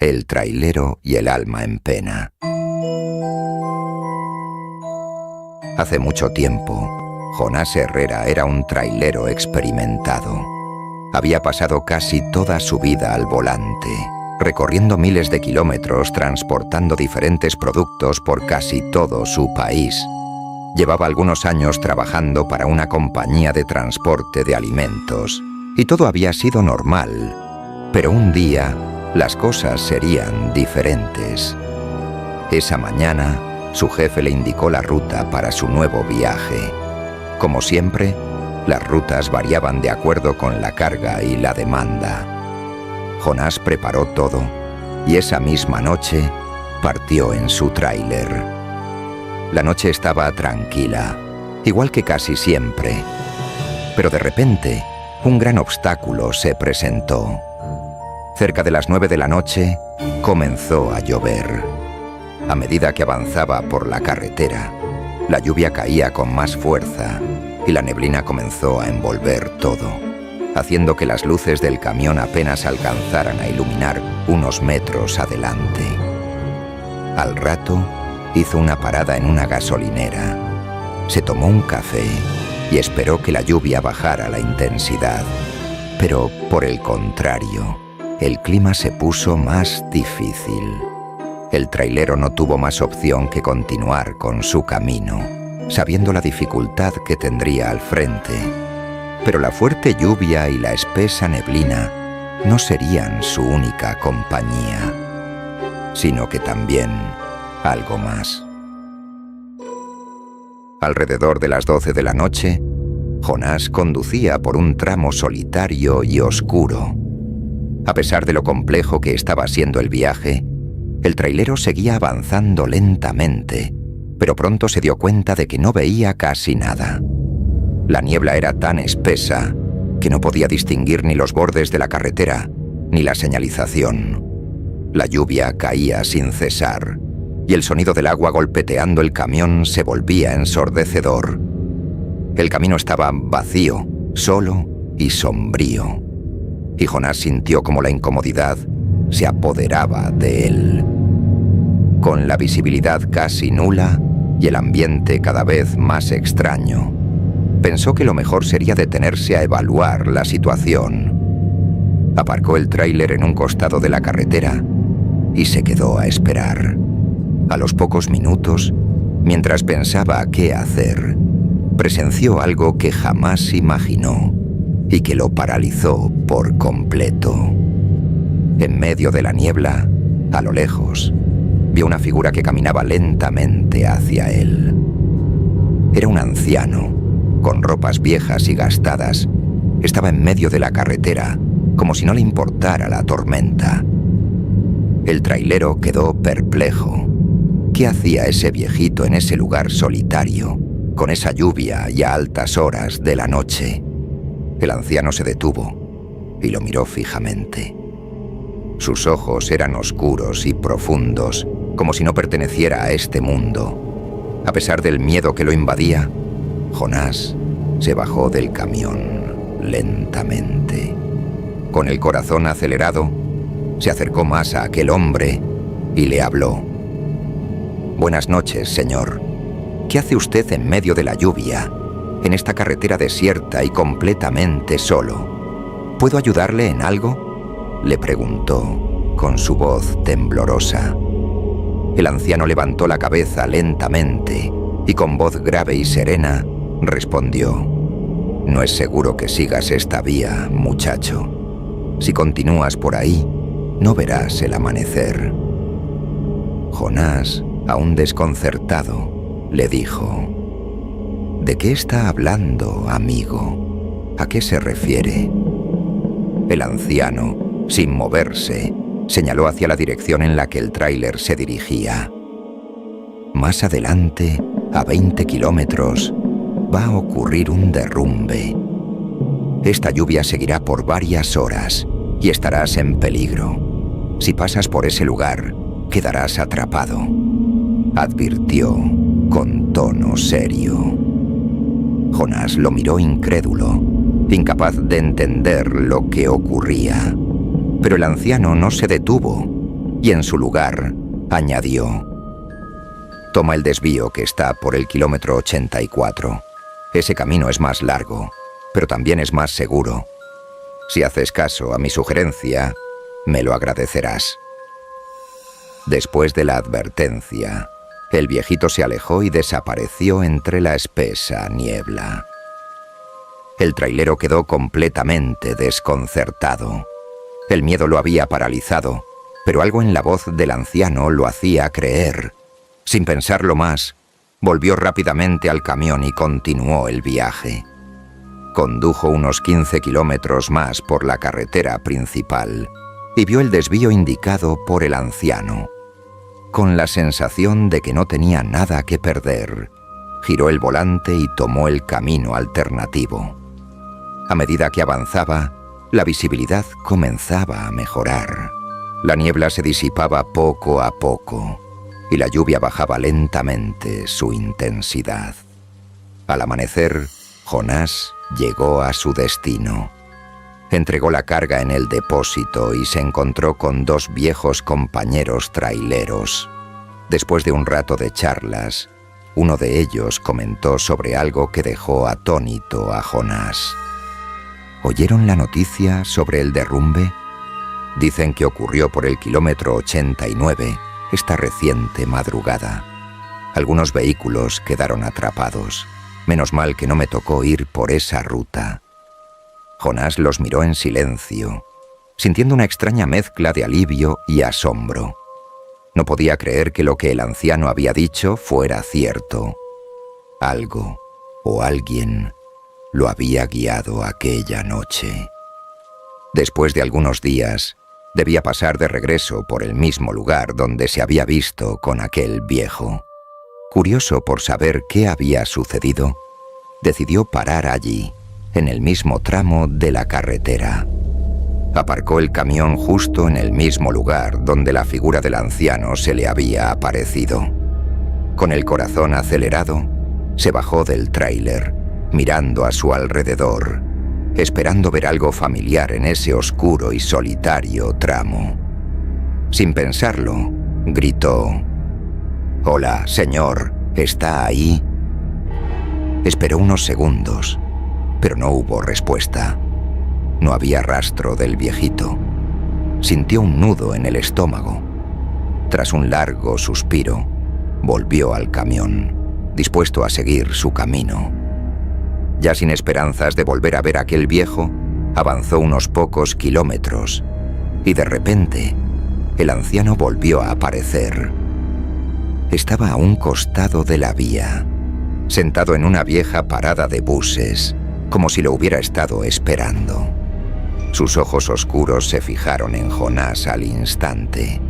El trailero y el alma en pena. Hace mucho tiempo, Jonás Herrera era un trailero experimentado. Había pasado casi toda su vida al volante, recorriendo miles de kilómetros transportando diferentes productos por casi todo su país. Llevaba algunos años trabajando para una compañía de transporte de alimentos y todo había sido normal, pero un día las cosas serían diferentes. Esa mañana, su jefe le indicó la ruta para su nuevo viaje. Como siempre, las rutas variaban de acuerdo con la carga y la demanda. Jonás preparó todo y esa misma noche partió en su tráiler. La noche estaba tranquila, igual que casi siempre, pero de repente un gran obstáculo se presentó. Cerca de las 9 de la noche comenzó a llover. A medida que avanzaba por la carretera, la lluvia caía con más fuerza y la neblina comenzó a envolver todo, haciendo que las luces del camión apenas alcanzaran a iluminar unos metros adelante. Al rato, hizo una parada en una gasolinera. Se tomó un café y esperó que la lluvia bajara la intensidad. Pero, por el contrario, el clima se puso más difícil. El trailero no tuvo más opción que continuar con su camino, sabiendo la dificultad que tendría al frente. Pero la fuerte lluvia y la espesa neblina no serían su única compañía, sino que también algo más. Alrededor de las 12 de la noche, Jonás conducía por un tramo solitario y oscuro. A pesar de lo complejo que estaba siendo el viaje, el trailero seguía avanzando lentamente, pero pronto se dio cuenta de que no veía casi nada. La niebla era tan espesa que no podía distinguir ni los bordes de la carretera ni la señalización. La lluvia caía sin cesar y el sonido del agua golpeteando el camión se volvía ensordecedor. El camino estaba vacío, solo y sombrío, y Jonás sintió como la incomodidad se apoderaba de él. Con la visibilidad casi nula y el ambiente cada vez más extraño, pensó que lo mejor sería detenerse a evaluar la situación. Aparcó el tráiler en un costado de la carretera y se quedó a esperar. A los pocos minutos, mientras pensaba qué hacer, presenció algo que jamás imaginó y que lo paralizó por completo. En medio de la niebla, a lo lejos, vio una figura que caminaba lentamente hacia él. Era un anciano, con ropas viejas y gastadas. Estaba en medio de la carretera, como si no le importara la tormenta. El trailero quedó perplejo. ¿Qué hacía ese viejito en ese lugar solitario, con esa lluvia y a altas horas de la noche? El anciano se detuvo y lo miró fijamente. Sus ojos eran oscuros y profundos, como si no perteneciera a este mundo. A pesar del miedo que lo invadía, Jonás se bajó del camión lentamente. Con el corazón acelerado, se acercó más a aquel hombre y le habló. «Buenas noches, señor. ¿Qué hace usted en medio de la lluvia, en esta carretera desierta y completamente solo? ¿Puedo ayudarle en algo?», le preguntó con su voz temblorosa. El anciano levantó la cabeza lentamente y con voz grave y serena respondió: «No es seguro que sigas esta vía, muchacho. Si continúas por ahí, no verás el amanecer». Jonás, aún desconcertado, le dijo: «¿De qué está hablando, amigo? ¿A qué se refiere?». El anciano, sin moverse, señaló hacia la dirección en la que el tráiler se dirigía. «Más adelante, a 20 kilómetros, va a ocurrir un derrumbe. Esta lluvia seguirá por varias horas y estarás en peligro. Si pasas por ese lugar, quedarás atrapado», advirtió con tono serio. Jonás lo miró incrédulo, incapaz de entender lo que ocurría. Pero el anciano no se detuvo. y en su lugar añadió: «Toma el desvío que está por el kilómetro 84. Ese camino es más largo, pero también es más seguro. Si haces caso a mi sugerencia, me lo agradecerás». Después de la advertencia, el viejito se alejó y desapareció entre la espesa niebla. El trailero quedó completamente desconcertado. El miedo lo había paralizado, pero algo en la voz del anciano lo hacía creer. Sin pensarlo más, volvió rápidamente al camión y continuó el viaje. Condujo unos 15 kilómetros más por la carretera principal y vio el desvío indicado por el anciano. Con la sensación de que no tenía nada que perder, giró el volante y tomó el camino alternativo. A medida que avanzaba, la visibilidad comenzaba a mejorar. La niebla se disipaba poco a poco y la lluvia bajaba lentamente su intensidad. Al amanecer, Jonás llegó a su destino. Entregó la carga en el depósito y se encontró con dos viejos compañeros traileros. Después de un rato de charlas, uno de ellos comentó sobre algo que dejó atónito a Jonás. ¿Oyeron la noticia sobre el derrumbe? Dicen que ocurrió por el kilómetro 89, esta reciente madrugada. Algunos vehículos quedaron atrapados. Menos mal que no me tocó ir por esa ruta. Jonás los miró en silencio, sintiendo una extraña mezcla de alivio y asombro. No podía creer que lo que el anciano había dicho fuera cierto. Algo o alguien lo había guiado aquella noche. Después de algunos días, debía pasar de regreso por el mismo lugar donde se había visto con aquel viejo. Curioso por saber qué había sucedido, decidió parar allí, en el mismo tramo de la carretera. Aparcó el camión justo en el mismo lugar donde la figura del anciano se le había aparecido. Con el corazón acelerado, se bajó del tráiler, mirando a su alrededor, esperando ver algo familiar en ese oscuro y solitario tramo. Sin pensarlo, gritó: «Hola, señor, ¿está ahí?». Esperó unos segundos, pero no hubo respuesta. No había rastro del viejito. Sintió un nudo en el estómago. Tras un largo suspiro, volvió al camión, dispuesto a seguir su camino. Ya sin esperanzas de volver a ver a aquel viejo, avanzó unos pocos kilómetros y de repente el anciano volvió a aparecer. Estaba a un costado de la vía, sentado en una vieja parada de buses, como si lo hubiera estado esperando. Sus ojos oscuros se fijaron en Jonás al instante,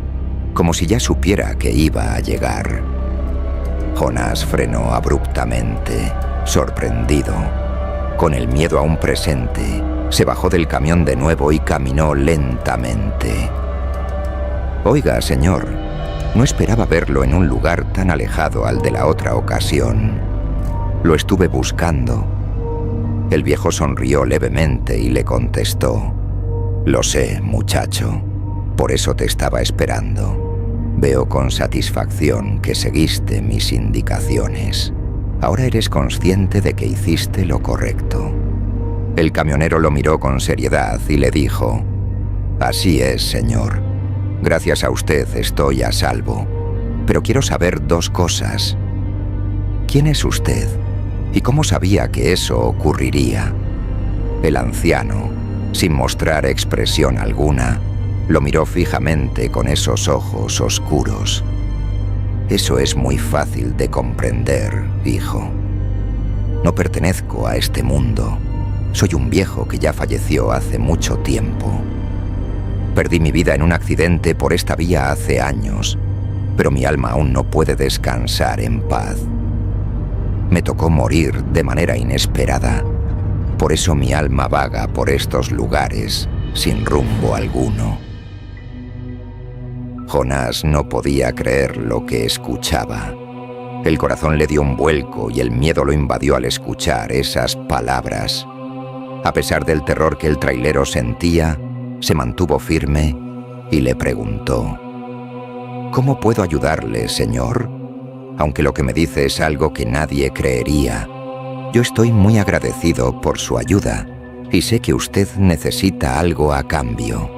como si ya supiera que iba a llegar. Jonás frenó abruptamente, sorprendido. Con el miedo aún presente, se bajó del camión de nuevo y caminó lentamente. «Oiga, señor, no esperaba verlo en un lugar tan alejado al de la otra ocasión. Lo estuve buscando». El viejo sonrió levemente y le contestó: «Lo sé, muchacho, por eso te estaba esperando. Veo con satisfacción que seguiste mis indicaciones. Ahora eres consciente de que hiciste lo correcto». El camionero lo miró con seriedad y le dijo: «Así es, señor. Gracias a usted estoy a salvo. Pero quiero saber dos cosas. ¿Quién es usted? ¿Y cómo sabía que eso ocurriría?». El anciano, sin mostrar expresión alguna, lo miró fijamente con esos ojos oscuros. «Eso es muy fácil de comprender, hijo. No pertenezco a este mundo. Soy un viejo que ya falleció hace mucho tiempo. Perdí mi vida en un accidente por esta vía hace años, pero mi alma aún no puede descansar en paz. Me tocó morir de manera inesperada. Por eso mi alma vaga por estos lugares, sin rumbo alguno». Jonás no podía creer lo que escuchaba. El corazón le dio un vuelco y el miedo lo invadió al escuchar esas palabras. A pesar del terror que el trailero sentía, se mantuvo firme y le preguntó: ¿Cómo puedo ayudarle, señor? Aunque lo que me dice es algo que nadie creería. Yo estoy muy agradecido por su ayuda y sé que usted necesita algo a cambio.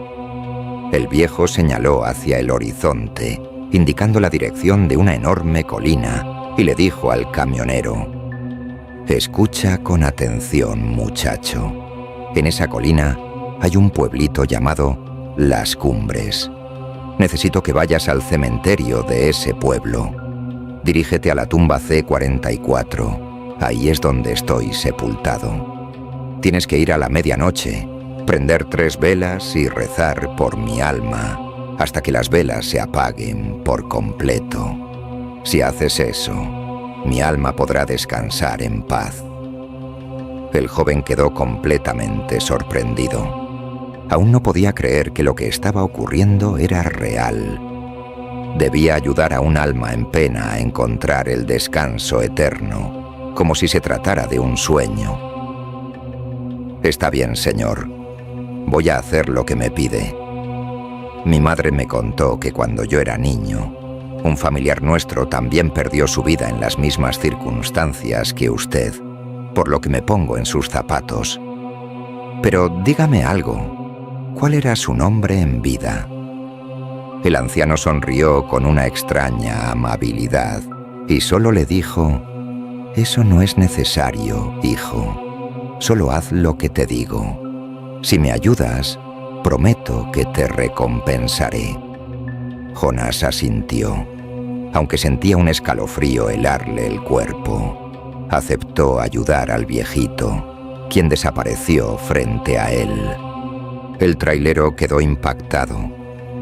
El viejo señaló hacia el horizonte, indicando la dirección de una enorme colina, y le dijo al camionero: «Escucha con atención, muchacho. En esa colina hay un pueblito llamado Las Cumbres. Necesito que vayas al cementerio de ese pueblo. Dirígete a la tumba C44. Ahí es donde estoy sepultado. Tienes que ir a la medianoche, prender 3 velas y rezar por mi alma hasta que las velas se apaguen por completo. Si haces eso, mi alma podrá descansar en paz». El joven quedó completamente sorprendido. Aún no podía creer que lo que estaba ocurriendo era real. Debía ayudar a un alma en pena a encontrar el descanso eterno, como si se tratara de un sueño. «Está bien, señor. Voy a hacer lo que me pide. Mi madre me contó que cuando yo era niño, un familiar nuestro también perdió su vida en las mismas circunstancias que usted, por lo que me pongo en sus zapatos. Pero dígame algo. ¿Cuál era su nombre en vida?» El anciano sonrió con una extraña amabilidad y solo le dijo: «Eso no es necesario, hijo. Solo haz lo que te digo. Si me ayudas, prometo que te recompensaré». Jonás asintió. Aunque sentía un escalofrío helarle el cuerpo, aceptó ayudar al viejito, quien desapareció frente a él. El trailero quedó impactado.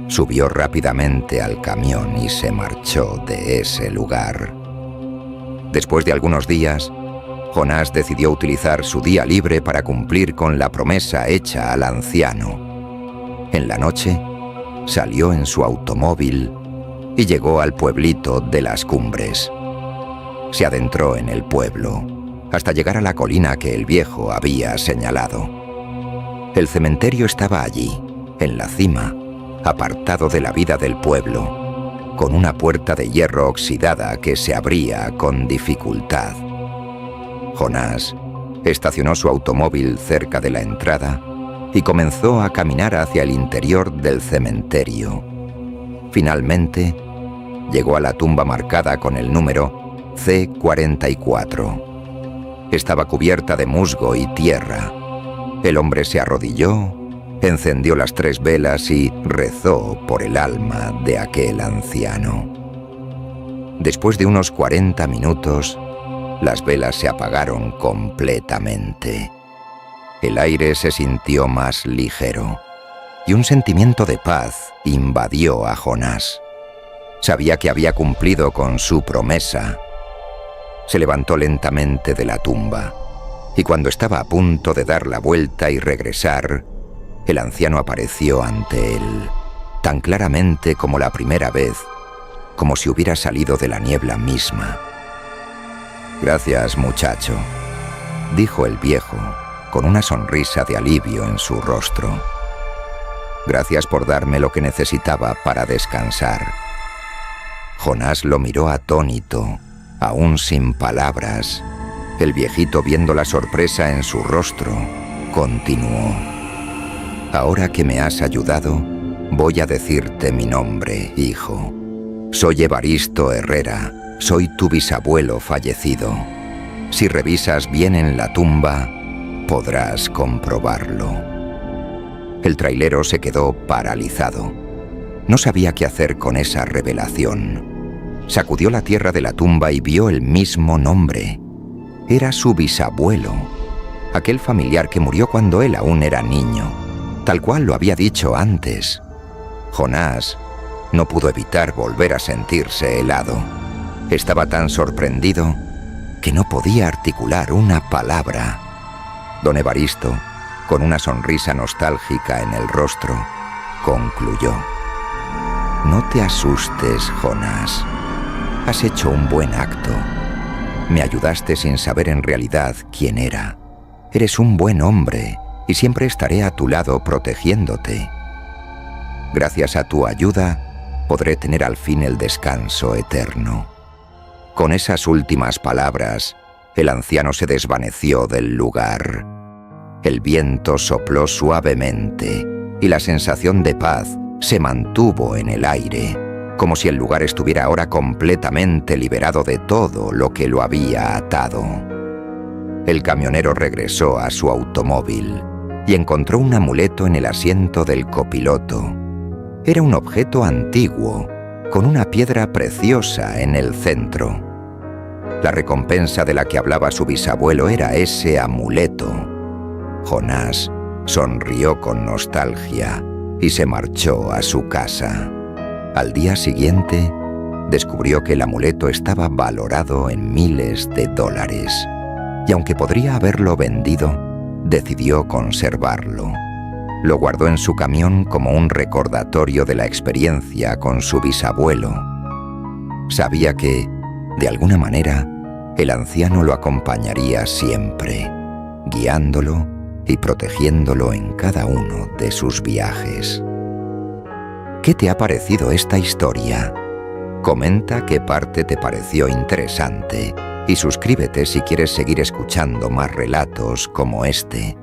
Subió rápidamente al camión y se marchó de ese lugar. Después de algunos días, Jonás decidió utilizar su día libre para cumplir con la promesa hecha al anciano. En la noche, salió en su automóvil y llegó al pueblito de Las Cumbres. Se adentró en el pueblo hasta llegar a la colina que el viejo había señalado. El cementerio estaba allí, en la cima, apartado de la vida del pueblo, con una puerta de hierro oxidada que se abría con dificultad. Jonás estacionó su automóvil cerca de la entrada y comenzó a caminar hacia el interior del cementerio. Finalmente, llegó a la tumba marcada con el número C44. Estaba cubierta de musgo y tierra. El hombre se arrodilló, encendió las 3 velas y rezó por el alma de aquel anciano. Después de unos 40 minutos, las velas se apagaron completamente. El aire se sintió más ligero y un sentimiento de paz invadió a Jonás. Sabía que había cumplido con su promesa. Se levantó lentamente de la tumba y cuando estaba a punto de dar la vuelta y regresar, el anciano apareció ante él, tan claramente como la primera vez, como si hubiera salido de la niebla misma. «Gracias, muchacho», dijo el viejo, con una sonrisa de alivio en su rostro. «Gracias por darme lo que necesitaba para descansar». Jonás lo miró atónito, aún sin palabras. El viejito, viendo la sorpresa en su rostro, continuó: «Ahora que me has ayudado, voy a decirte mi nombre, hijo. Soy Evaristo Herrera, soy tu bisabuelo fallecido. Si revisas bien en la tumba, podrás comprobarlo». El trailero se quedó paralizado. No sabía qué hacer con esa revelación. Sacudió la tierra de la tumba y vio el mismo nombre. Era su bisabuelo, aquel familiar que murió cuando él aún era niño, tal cual lo había dicho antes. Jonás no pudo evitar volver a sentirse helado. Estaba tan sorprendido que no podía articular una palabra. Don Evaristo, con una sonrisa nostálgica en el rostro, concluyó: «No te asustes, Jonás. Has hecho un buen acto. Me ayudaste sin saber en realidad quién era. Eres un buen hombre y siempre estaré a tu lado protegiéndote. Gracias a tu ayuda, podré tener al fin el descanso eterno». Con esas últimas palabras, el anciano se desvaneció del lugar. El viento sopló suavemente y la sensación de paz se mantuvo en el aire, como si el lugar estuviera ahora completamente liberado de todo lo que lo había atado. El camionero regresó a su automóvil y encontró un amuleto en el asiento del copiloto. Era un objeto antiguo, con una piedra preciosa en el centro. La recompensa de la que hablaba su bisabuelo era ese amuleto. Jonás sonrió con nostalgia y se marchó a su casa. Al día siguiente, descubrió que el amuleto estaba valorado en miles de dólares, y aunque podría haberlo vendido, decidió conservarlo. Lo guardó en su camión como un recordatorio de la experiencia con su bisabuelo. Sabía que, de alguna manera, el anciano lo acompañaría siempre, guiándolo y protegiéndolo en cada uno de sus viajes. ¿Qué te ha parecido esta historia? Comenta qué parte te pareció interesante y suscríbete si quieres seguir escuchando más relatos como este.